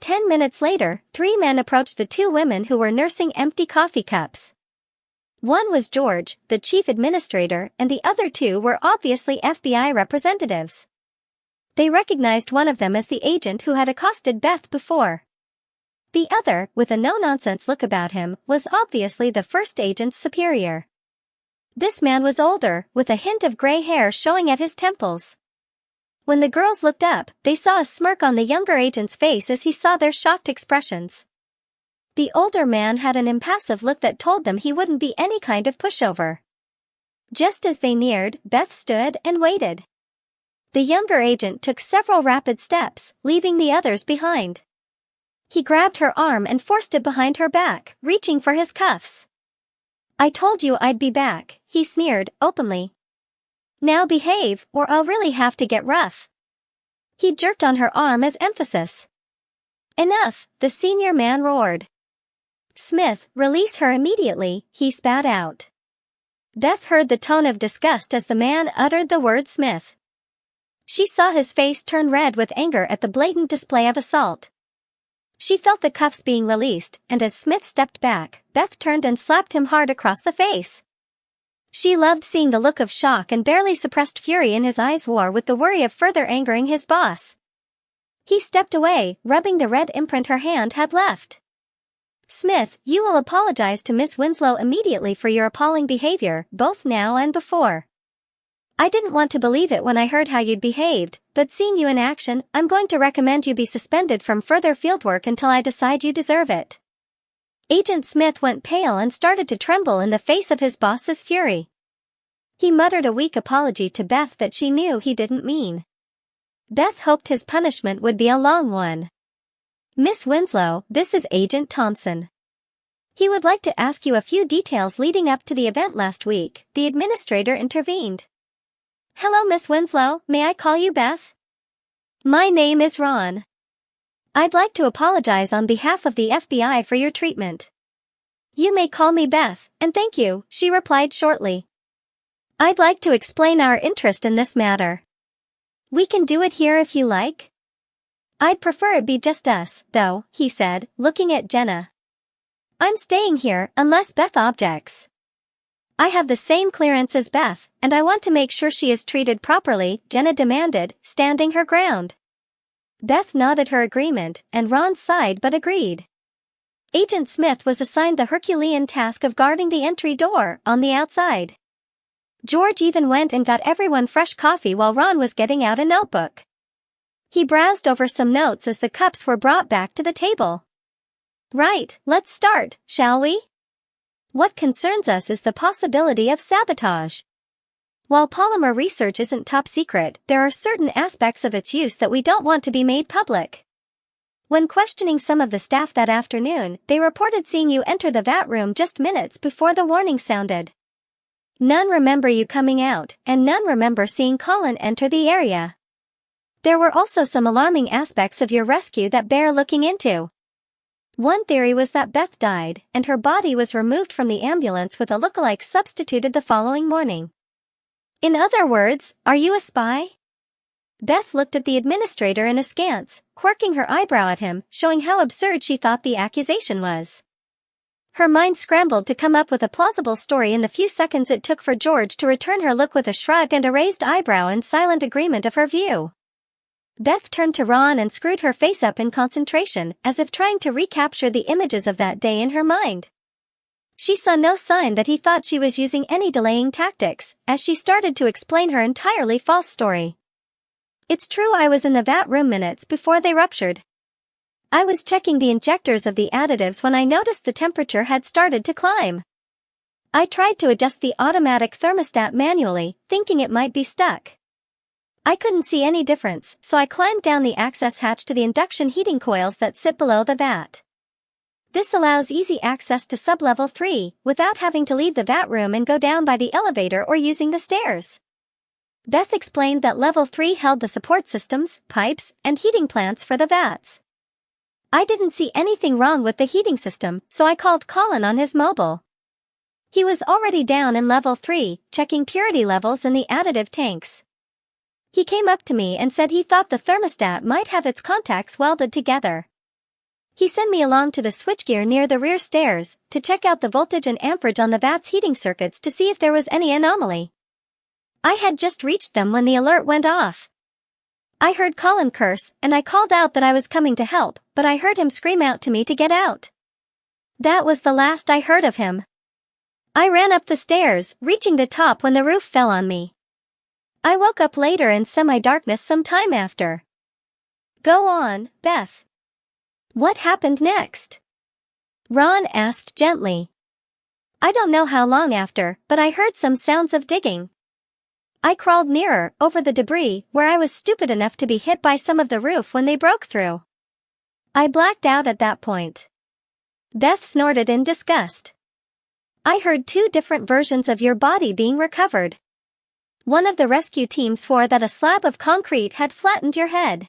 10 minutes later, 3 men approached the 2 women who were nursing empty coffee cups. One was George, the chief administrator, and the other 2 were obviously FBI representatives. They recognized one of them as the agent who had accosted Beth before. The other, with a no-nonsense look about him, was obviously the first agent's superior. This man was older, with a hint of gray hair showing at his temples. When the girls looked up, they saw a smirk on the younger agent's face as he saw their shocked expressions. The older man had an impassive look that told them he wouldn't be any kind of pushover. Just as they neared, Beth stood and waited. The younger agent took several rapid steps, leaving the others behind. He grabbed her arm and forced it behind her back, reaching for his cuffs. "I told you I'd be back," he sneered, openly. "Now behave, or I'll really have to get rough." He jerked on her arm as emphasis. "Enough," the senior man roared. "Smith, release her immediately," he spat out. Beth heard the tone of disgust as the man uttered the word Smith. She saw his face turn red with anger at the blatant display of assault. She felt the cuffs being released, and as Smith stepped back, Beth turned and slapped him hard across the face. She loved seeing the look of shock and barely suppressed fury in his eyes war with the worry of further angering his boss. He stepped away, rubbing the red imprint her hand had left. "Smith, you will apologize to Miss Winslow immediately for your appalling behavior, both now and before. I didn't want to believe it when I heard how you'd behaved, but seeing you in action, I'm going to recommend you be suspended from further fieldwork until I decide you deserve it." Agent Smith went pale and started to tremble in the face of his boss's fury. He muttered a weak apology to Beth that she knew he didn't mean. Beth hoped his punishment would be a long one. "Miss Winslow, this is Agent Thompson. He would like to ask you a few details leading up to the event last week," the administrator intervened. "Hello, Miss Winslow, may I call you Beth?" "My name is Ron. I'd like to apologize on behalf of the FBI for your treatment." "You may call me Beth, and thank you," she replied shortly. "I'd like to explain our interest in this matter. We can do it here if you like." "I'd prefer it be just us, though," he said, looking at Jenna. "I'm staying here, unless Beth objects." "I have the same clearance as Beth, and I want to make sure she is treated properly," Jenna demanded, standing her ground. Beth nodded her agreement, and Ron sighed but agreed. Agent Smith was assigned the Herculean task of guarding the entry door, on the outside. George even went and got everyone fresh coffee while Ron was getting out a notebook. He browsed over some notes as the cups were brought back to the table. "Right, let's start, shall we? What concerns us is the possibility of sabotage. While polymer research isn't top secret, there are certain aspects of its use that we don't want to be made public. When questioning some of the staff that afternoon, they reported seeing you enter the vat room just minutes before the warning sounded. None remember you coming out, and none remember seeing Colin enter the area. There were also some alarming aspects of your rescue that bear looking into. One theory was that Beth died, and her body was removed from the ambulance with a lookalike substituted the following morning. In other words, are you a spy?" Beth looked at the administrator in askance, quirking her eyebrow at him, showing how absurd she thought the accusation was. Her mind scrambled to come up with a plausible story in the few seconds it took for George to return her look with a shrug and a raised eyebrow in silent agreement of her view. Beth turned to Ron and screwed her face up in concentration, as if trying to recapture the images of that day in her mind. She saw no sign that he thought she was using any delaying tactics, as she started to explain her entirely false story. "It's true I was in the vat room minutes before they ruptured. I was checking the injectors of the additives when I noticed the temperature had started to climb. I tried to adjust the automatic thermostat manually, thinking it might be stuck. I couldn't see any difference, so I climbed down the access hatch to the induction heating coils that sit below the vat. This allows easy access to sub-level 3, without having to leave the vat room and go down by the elevator or using the stairs." Beth explained that level 3 held the support systems, pipes, and heating plants for the vats. "I didn't see anything wrong with the heating system, so I called Colin on his mobile. He was already down in level 3, checking purity levels in the additive tanks. He came up to me and said he thought the thermostat might have its contacts welded together. He sent me along to the switchgear near the rear stairs to check out the voltage and amperage on the VAT's heating circuits to see if there was any anomaly. I had just reached them when the alert went off. I heard Colin curse and I called out that I was coming to help, but I heard him scream out to me to get out. That was the last I heard of him. I ran up the stairs, reaching the top when the roof fell on me. I woke up later in semi-darkness some time after. Go on, Beth. What happened next? Ron asked gently. I don't know how long after, but I heard some sounds of digging. I crawled nearer, over the debris, where I was stupid enough to be hit by some of the roof when they broke through. I blacked out at that point. Beth snorted in disgust. I heard 2 different versions of your body being recovered. One of the rescue team swore that a slab of concrete had flattened your head.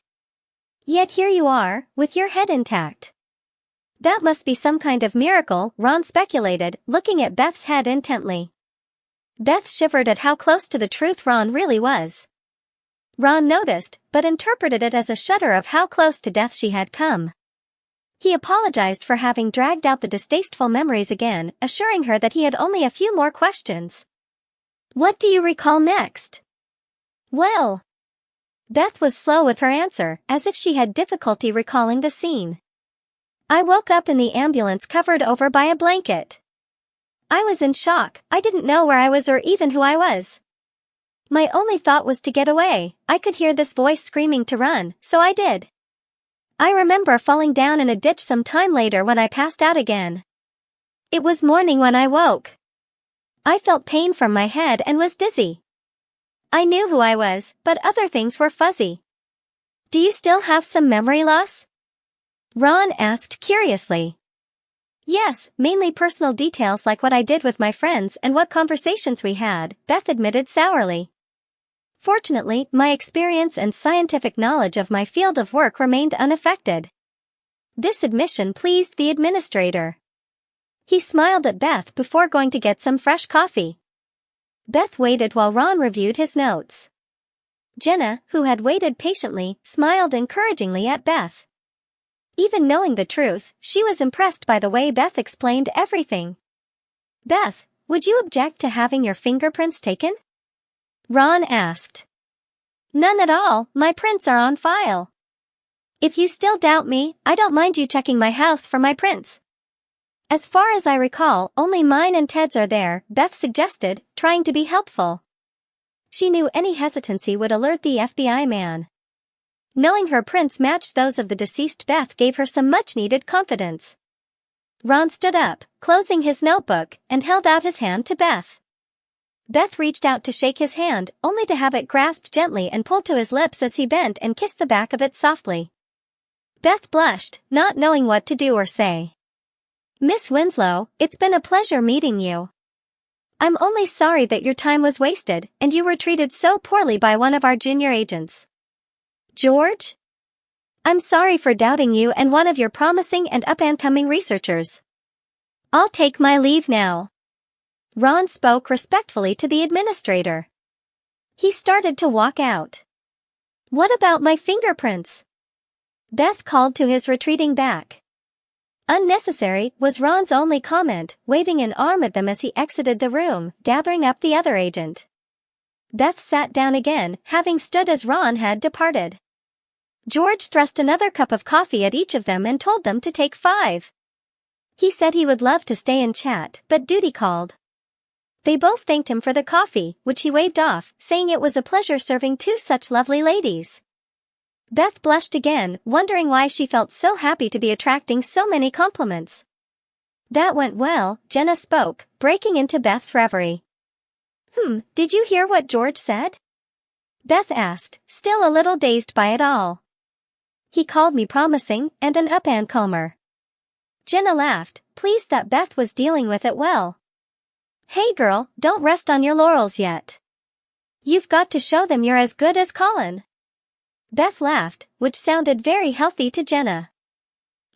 Yet here you are, with your head intact. That must be some kind of miracle, Ron speculated, looking at Beth's head intently. Beth shivered at how close to the truth Ron really was. Ron noticed, but interpreted it as a shudder of how close to death she had come. He apologized for having dragged out the distasteful memories again, assuring her that he had only a few more questions. What do you recall next? Well, Beth was slow with her answer, as if she had difficulty recalling the scene. I woke up in the ambulance covered over by a blanket. I was in shock. I didn't know where I was or even who I was. My only thought was to get away. I could hear this voice screaming to run, so I did. I remember falling down in a ditch some time later when I passed out again. It was morning when I woke. I felt pain from my head and was dizzy. I knew who I was, but other things were fuzzy. Do you still have some memory loss? Ron asked curiously. Yes, mainly personal details like what I did with my friends and what conversations we had, Beth admitted sourly. Fortunately, my experience and scientific knowledge of my field of work remained unaffected. This admission pleased the administrator. He smiled at Beth before going to get some fresh coffee. Beth waited while Ron reviewed his notes. Jenna, who had waited patiently, smiled encouragingly at Beth. Even knowing the truth, she was impressed by the way Beth explained everything. Beth, would you object to having your fingerprints taken? Ron asked. None at all, my prints are on file. If you still doubt me, I don't mind you checking my house for my prints. As far as I recall, only mine and Ted's are there, Beth suggested, trying to be helpful. She knew any hesitancy would alert the FBI man. Knowing her prints matched those of the deceased Beth gave her some much-needed confidence. Ron stood up, closing his notebook, and held out his hand to Beth. Beth reached out to shake his hand, only to have it grasped gently and pulled to his lips as he bent and kissed the back of it softly. Beth blushed, not knowing what to do or say. Miss Winslow, it's been a pleasure meeting you. I'm only sorry that your time was wasted, and you were treated so poorly by one of our junior agents. George? I'm sorry for doubting you and one of your promising and up-and-coming researchers. I'll take my leave now. Ron spoke respectfully to the administrator. He started to walk out. What about my fingerprints? Beth called to his retreating back. Unnecessary, was Ron's only comment, waving an arm at them as he exited the room, gathering up the other agent. Beth sat down again, having stood as Ron had departed. George thrust another cup of coffee at each of them and told them to take 5. He said he would love to stay and chat, but duty called. They both thanked him for the coffee, which he waved off, saying it was a pleasure serving 2 such lovely ladies. Beth blushed again, wondering why she felt so happy to be attracting so many compliments. That went well, Jenna spoke, breaking into Beth's reverie. Did you hear what George said? Beth asked, still a little dazed by it all. He called me promising, and an up-and-comer. Jenna laughed, pleased that Beth was dealing with it well. Hey girl, don't rest on your laurels yet. You've got to show them you're as good as Colin. Beth laughed, which sounded very healthy to Jenna.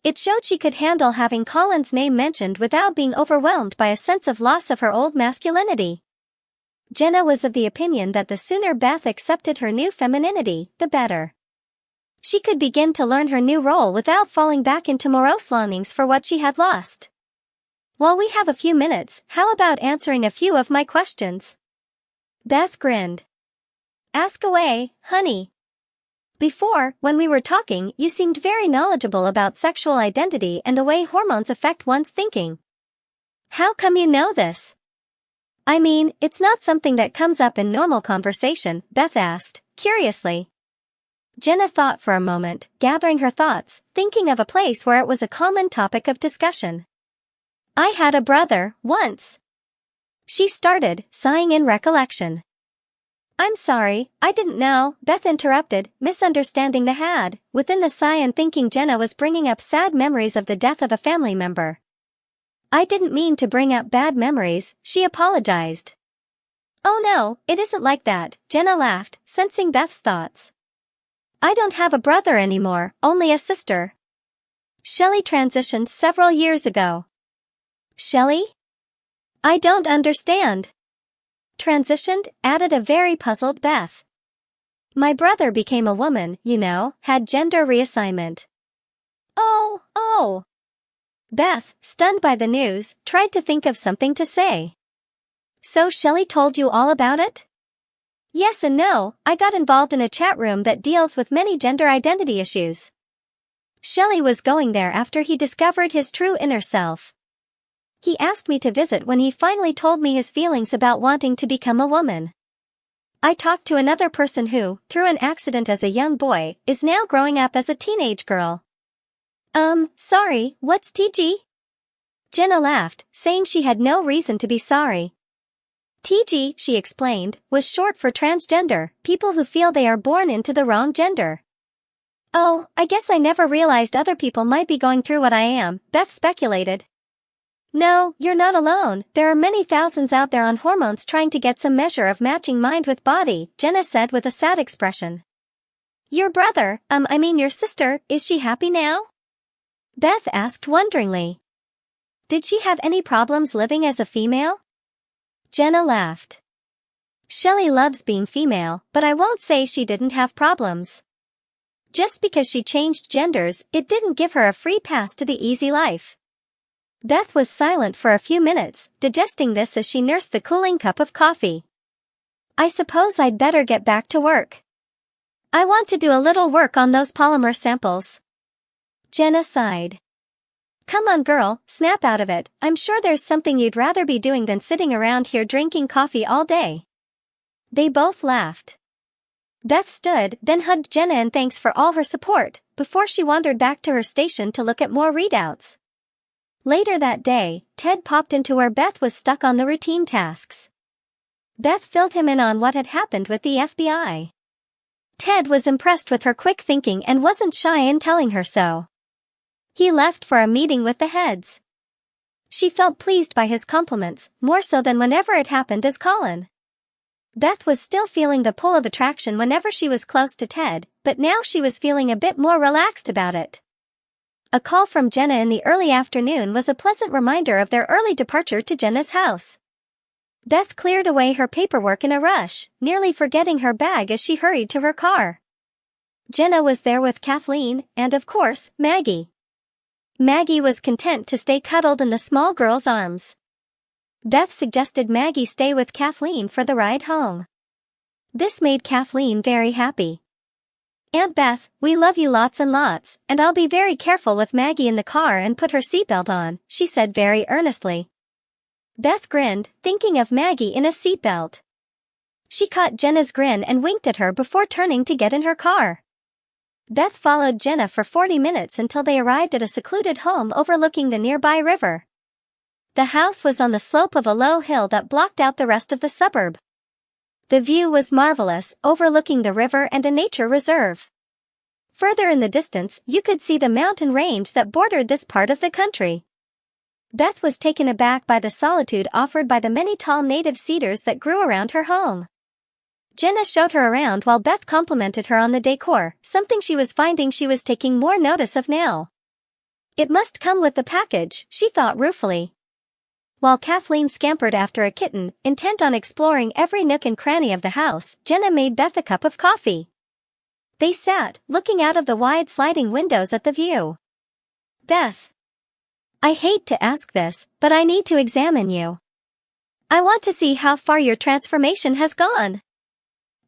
It showed she could handle having Colin's name mentioned without being overwhelmed by a sense of loss of her old masculinity. Jenna was of the opinion that the sooner Beth accepted her new femininity, the better. She could begin to learn her new role without falling back into morose longings for what she had lost. While we have a few minutes, how about answering a few of my questions? Beth grinned. Ask away, honey. Before, when we were talking, you seemed very knowledgeable about sexual identity and the way hormones affect one's thinking. How come you know this? I mean, it's not something that comes up in normal conversation, Beth asked, curiously. Jenna thought for a moment, gathering her thoughts, thinking of a place where it was a common topic of discussion. I had a brother, once. She started, sighing in recollection. I'm sorry, I didn't know, Beth interrupted, misunderstanding the had, within the sigh and thinking Jenna was bringing up sad memories of the death of a family member. I didn't mean to bring up bad memories, she apologized. Oh no, it isn't like that, Jenna laughed, sensing Beth's thoughts. I don't have a brother anymore, only a sister. Shelley transitioned several years ago. Shelley? I don't understand. Transitioned, added a very puzzled Beth. My brother became a woman, you know, had gender reassignment. Oh. Beth, stunned by the news, tried to think of something to say. So Shelley told you all about it? Yes and no, I got involved in a chat room that deals with many gender identity issues. Shelley was going there after he discovered his true inner self. He asked me to visit when he finally told me his feelings about wanting to become a woman. I talked to another person who, through an accident as a young boy, is now growing up as a teenage girl. Sorry, what's TG? Jenna laughed, saying she had no reason to be sorry. TG, she explained, was short for transgender, people who feel they are born into the wrong gender. Oh, I guess I never realized other people might be going through what I am, Beth speculated. No, you're not alone, there are many thousands out there on hormones trying to get some measure of matching mind with body, Jenna said with a sad expression. Your brother, your sister, is she happy now? Beth asked wonderingly. Did she have any problems living as a female? Jenna laughed. Shelley loves being female, but I won't say she didn't have problems. Just because she changed genders, it didn't give her a free pass to the easy life. Beth was silent for a few minutes, digesting this as she nursed the cooling cup of coffee. I suppose I'd better get back to work. I want to do a little work on those polymer samples. Jenna sighed. Come on girl, snap out of it, I'm sure there's something you'd rather be doing than sitting around here drinking coffee all day. They both laughed. Beth stood, then hugged Jenna in thanks for all her support, before she wandered back to her station to look at more readouts. Later that day, Ted popped into where Beth was stuck on the routine tasks. Beth filled him in on what had happened with the FBI. Ted was impressed with her quick thinking and wasn't shy in telling her so. He left for a meeting with the heads. She felt pleased by his compliments, more so than whenever it happened as Colin. Beth was still feeling the pull of attraction whenever she was close to Ted, but now she was feeling a bit more relaxed about it. A call from Jenna in the early afternoon was a pleasant reminder of their early departure to Jenna's house. Beth cleared away her paperwork in a rush, nearly forgetting her bag as she hurried to her car. Jenna was there with Kathleen, and of course, Maggie. Maggie was content to stay cuddled in the small girl's arms. Beth suggested Maggie stay with Kathleen for the ride home. This made Kathleen very happy. Aunt Beth, we love you lots and lots, and I'll be very careful with Maggie in the car and put her seatbelt on, she said very earnestly. Beth grinned, thinking of Maggie in a seatbelt. She caught Jenna's grin and winked at her before turning to get in her car. Beth followed Jenna for 40 minutes until they arrived at a secluded home overlooking the nearby river. The house was on the slope of a low hill that blocked out the rest of the suburb. The view was marvelous, overlooking the river and a nature reserve. Further in the distance, you could see the mountain range that bordered this part of the country. Beth was taken aback by the solitude offered by the many tall native cedars that grew around her home. Jenna showed her around while Beth complimented her on the decor, something she was finding she was taking more notice of now. It must come with the package, she thought ruefully. While Kathleen scampered after a kitten, intent on exploring every nook and cranny of the house, Jenna made Beth a cup of coffee. They sat, looking out of the wide sliding windows at the view. Beth. I hate to ask this, but I need to examine you. I want to see how far your transformation has gone.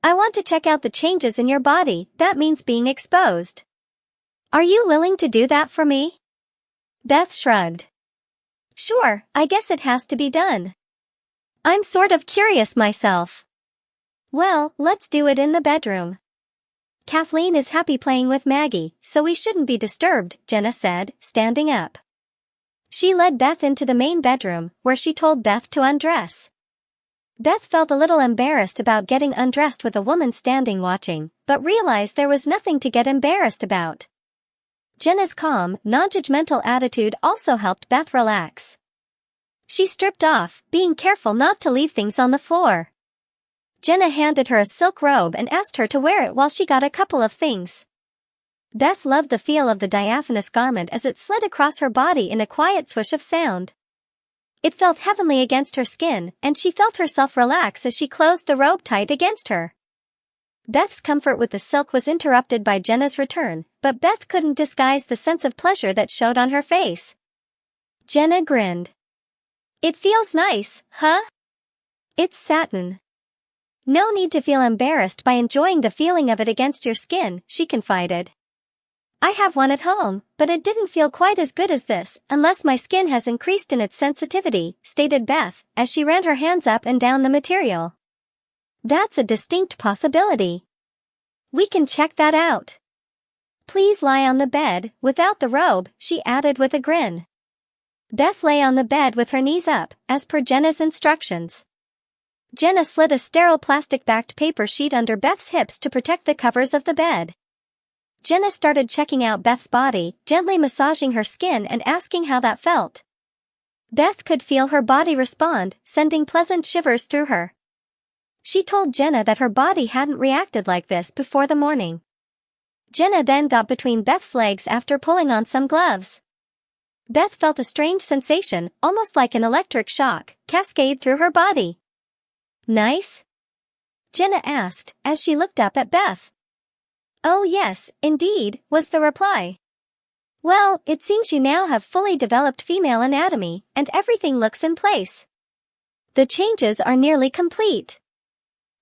I want to check out the changes in your body, that means being exposed. Are you willing to do that for me? Beth shrugged. Sure, I guess it has to be done. I'm sort of curious myself. Well, let's do it in the bedroom. Kathleen is happy playing with Maggie, so we shouldn't be disturbed, Jenna said, standing up. She led Beth into the main bedroom, where she told Beth to undress. Beth felt a little embarrassed about getting undressed with a woman standing watching, but realized there was nothing to get embarrassed about. Jenna's calm, non-judgmental attitude also helped Beth relax. She stripped off, being careful not to leave things on the floor. Jenna handed her a silk robe and asked her to wear it while she got a couple of things. Beth loved the feel of the diaphanous garment as it slid across her body in a quiet swish of sound. It felt heavenly against her skin, and she felt herself relax as she closed the robe tight against her. Beth's comfort with the silk was interrupted by Jenna's return, but Beth couldn't disguise the sense of pleasure that showed on her face. Jenna grinned. It feels nice, huh? It's satin. No need to feel embarrassed by enjoying the feeling of it against your skin, she confided. I have one at home, but it didn't feel quite as good as this, unless my skin has increased in its sensitivity, stated Beth, as she ran her hands up and down the material. That's a distinct possibility. We can check that out. Please lie on the bed, without the robe, she added with a grin. Beth lay on the bed with her knees up, as per Jenna's instructions. Jenna slid a sterile plastic-backed paper sheet under Beth's hips to protect the covers of the bed. Jenna started checking out Beth's body, gently massaging her skin and asking how that felt. Beth could feel her body respond, sending pleasant shivers through her. She told Jenna that her body hadn't reacted like this before the morning. Jenna then got between Beth's legs after pulling on some gloves. Beth felt a strange sensation, almost like an electric shock, cascade through her body. Nice? Jenna asked, as she looked up at Beth. Oh yes, indeed, was the reply. Well, it seems you now have fully developed female anatomy, and everything looks in place. The changes are nearly complete.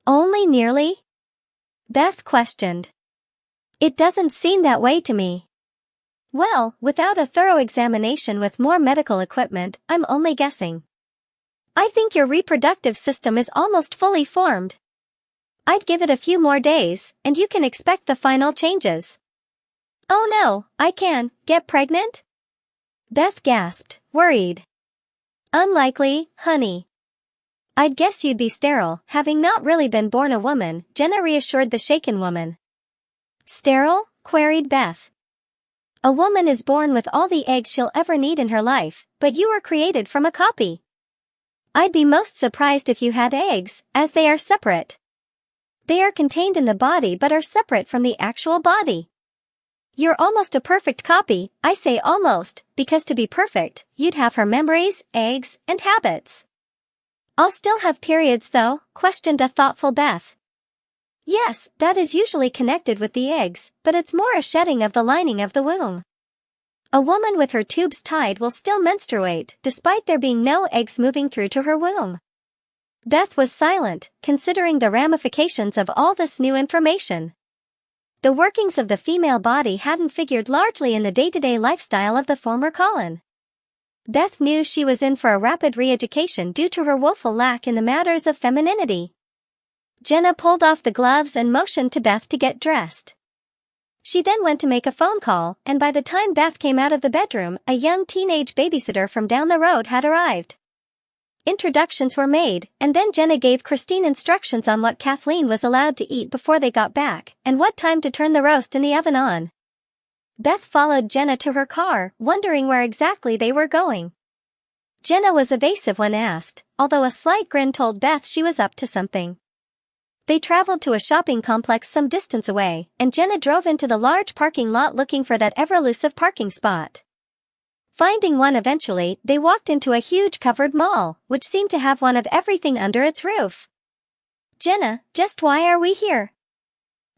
Only nearly? Beth questioned. It doesn't seem that way to me. Well, without a thorough examination with more medical equipment, I'm only guessing. I think your reproductive system is almost fully formed. I'd give it a few more days, and you can expect the final changes. Oh no, I can get pregnant? Beth gasped, worried. Unlikely, honey. I'd guess you'd be sterile, having not really been born a woman, Jenna reassured the shaken woman. Sterile? Queried Beth. A woman is born with all the eggs she'll ever need in her life, but you were created from a copy. I'd be most surprised if you had eggs, as they are separate. They are contained in the body but are separate from the actual body. You're almost a perfect copy, I say almost, because to be perfect, you'd have her memories, eggs, and habits. I'll still have periods though, questioned a thoughtful Beth. Yes, that is usually connected with the eggs, but it's more a shedding of the lining of the womb. A woman with her tubes tied will still menstruate, despite there being no eggs moving through to her womb. Beth was silent, considering the ramifications of all this new information. The workings of the female body hadn't figured largely in the day-to-day lifestyle of the former Colin. Beth knew she was in for a rapid re-education due to her woeful lack in the matters of femininity. Jenna pulled off the gloves and motioned to Beth to get dressed. She then went to make a phone call, and by the time Beth came out of the bedroom, a young teenage babysitter from down the road had arrived. Introductions were made, and then Jenna gave Christine instructions on what Kathleen was allowed to eat before they got back, and what time to turn the roast in the oven on. Beth followed Jenna to her car, wondering where exactly they were going. Jenna was evasive when asked, although a slight grin told Beth she was up to something. They traveled to a shopping complex some distance away, and Jenna drove into the large parking lot looking for that ever-elusive parking spot. Finding one eventually, they walked into a huge covered mall, which seemed to have one of everything under its roof. Jenna, just why are we here?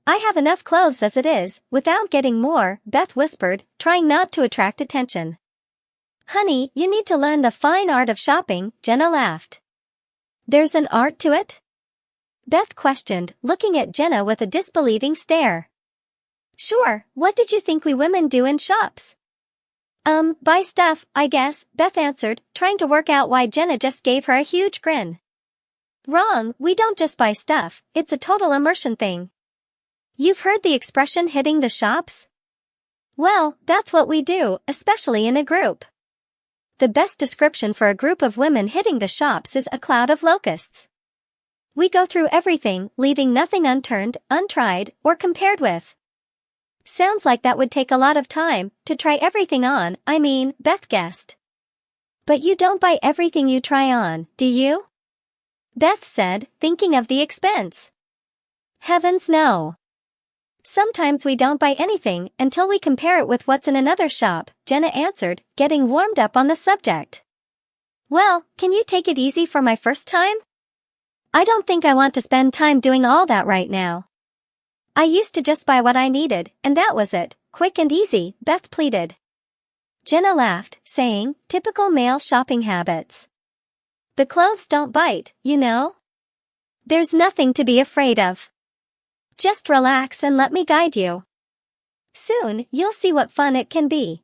I have enough clothes as it is, without getting more, Beth whispered, trying not to attract attention. Honey, you need to learn the fine art of shopping, Jenna laughed. There's an art to it? Beth questioned, looking at Jenna with a disbelieving stare. Sure, what did you think we women do in shops? Buy stuff, I guess, Beth answered, trying to work out why Jenna just gave her a huge grin. Wrong, we don't just buy stuff, it's a total immersion thing. You've heard the expression hitting the shops? Well, that's what we do, especially in a group. The best description for a group of women hitting the shops is a cloud of locusts. We go through everything, leaving nothing unturned, untried, or compared with. Sounds like that would take a lot of time, to try everything on, Beth guessed. But you don't buy everything you try on, do you? Beth said, thinking of the expense. Heavens no. Sometimes we don't buy anything until we compare it with what's in another shop, Jenna answered, getting warmed up on the subject. Well, can you take it easy for my first time? I don't think I want to spend time doing all that right now. I used to just buy what I needed, and that was it, quick and easy, Beth pleaded. Jenna laughed, saying, typical male shopping habits. The clothes don't bite, you know? There's nothing to be afraid of. Just relax and let me guide you. Soon, you'll see what fun it can be.